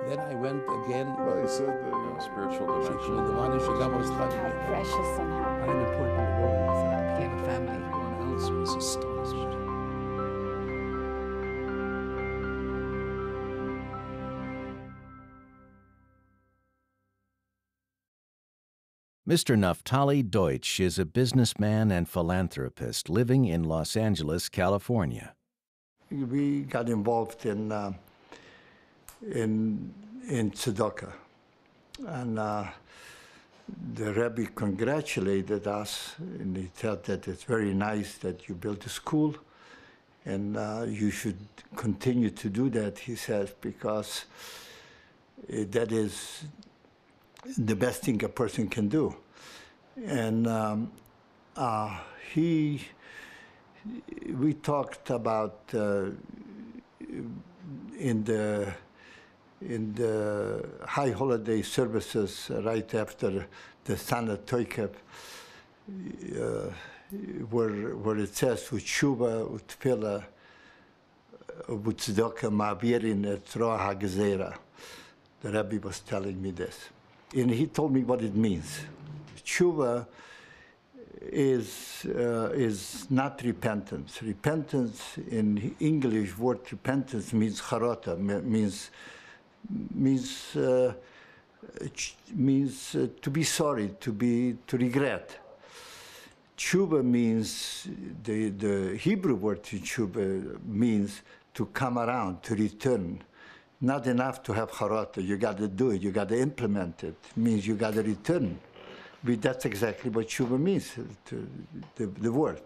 Then I went again. Well, he said that, you know, Spiritual dimension. How precious and how unimportant the world is that I became a family. Everyone else was astonishment. Mr. Naftali Deutsch is a businessman and philanthropist living in Los Angeles, California. We got involved in tzedakah, and the Rebbe congratulated us, and he said that it's very nice that you built a school, and you should continue to do that, he says, because that is the best thing a person can do. And we talked about in the high holiday services right after the Sana Toikep, where it says Utshuva, Utfila, Utzdaka Ma'avirin et Roa HaGezerah. The Rebbe was telling me this. And he told me what it means. Tshuva is not repentance. Repentance in English, word repentance means charata, means to be sorry, to regret. Tshuva means, the Hebrew word tshuva means to come around, to return. Not enough to have charata, you got to do it, you got to implement it. It means you got to return. That's exactly what tshuva means, the word.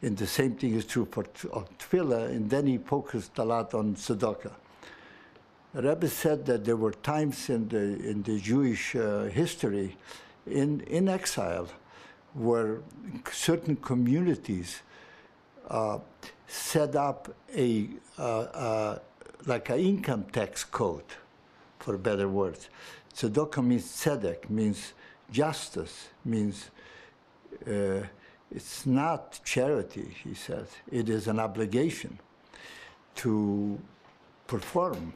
And the same thing is true for tefillah, and then he focused a lot on tzedakah. Rebbe said that there were times in the Jewish history, in exile, where certain communities set up like an income tax code, for better words. Tzedakah means tzedek, means justice, means it's not charity, he says. It is an obligation to perform.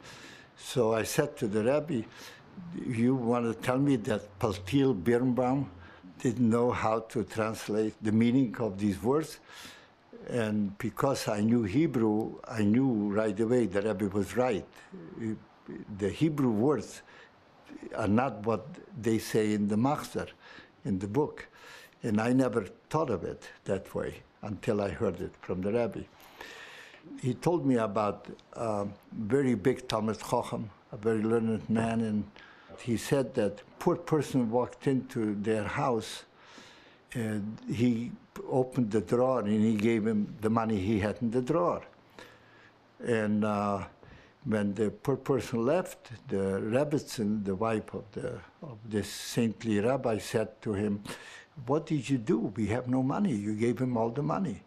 So I said to the Rebbe, you want to tell me that Paltil Birnbaum didn't know how to translate the meaning of these words? And because I knew Hebrew, I knew right away that Rebbe was right. The Hebrew words are not what they say in the Machzor, in the book. And I never thought of it that way until I heard it from the Rebbe. He told me about a very big Talmid Chacham, a very learned man, and he said that a poor person walked into their house, and he opened the drawer and he gave him the money he had in the drawer. And when the poor person left, the Rebbetzin, the wife of this saintly rabbi, said to him, "What did you do? We have no money. You gave him all the money."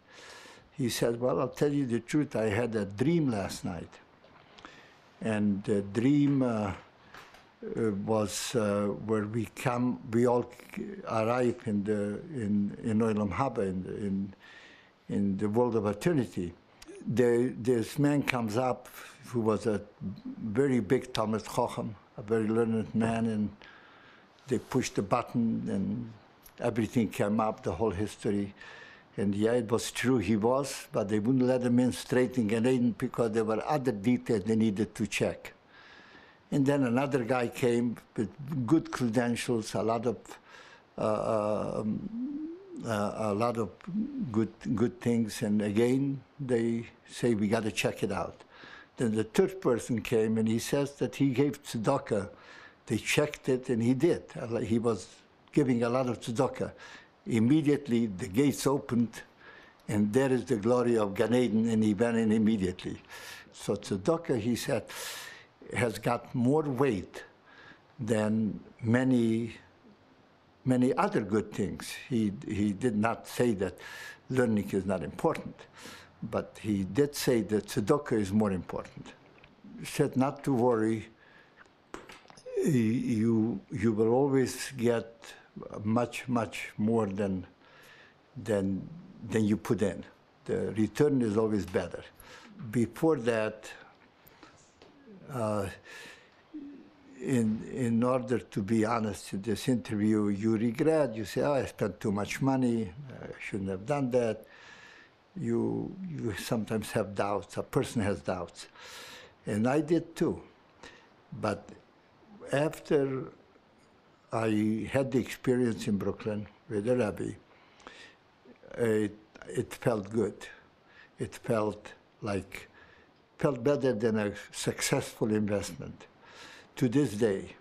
He said, "Well, I'll tell you the truth. I had a dream last night. And the dream was where we all arrive in Olam Haba, in the world of eternity. This man comes up who was a very big Talmid Chacham, a very learned man, and they pushed the button and everything came up, the whole history. And yeah, it was true, he was, but they wouldn't let him in straight in Gan Eden because there were other details they needed to check. And then another guy came with good credentials, a lot of good things, and again they say we got to check it out. Then the third person came and he says that he gave tzedakah. They checked it and he did. He was giving a lot of tzedakah. Immediately the gates opened, and there is the glory of Gan Eden, and he went in immediately. So tzedakah, he said, has got more weight than many other good things. He did not say that learning is not important, but he did say that tzedakah is more important. He said not to worry. You will always get much more than you put in. The return is always better. Before that, in order to be honest in this interview, you regret, you say, oh, I spent too much money, I shouldn't have done that. You sometimes have doubts, a person has doubts. And I did too. But after I had the experience in Brooklyn with the Rebbe, it felt good. It felt better than a successful investment. To this day,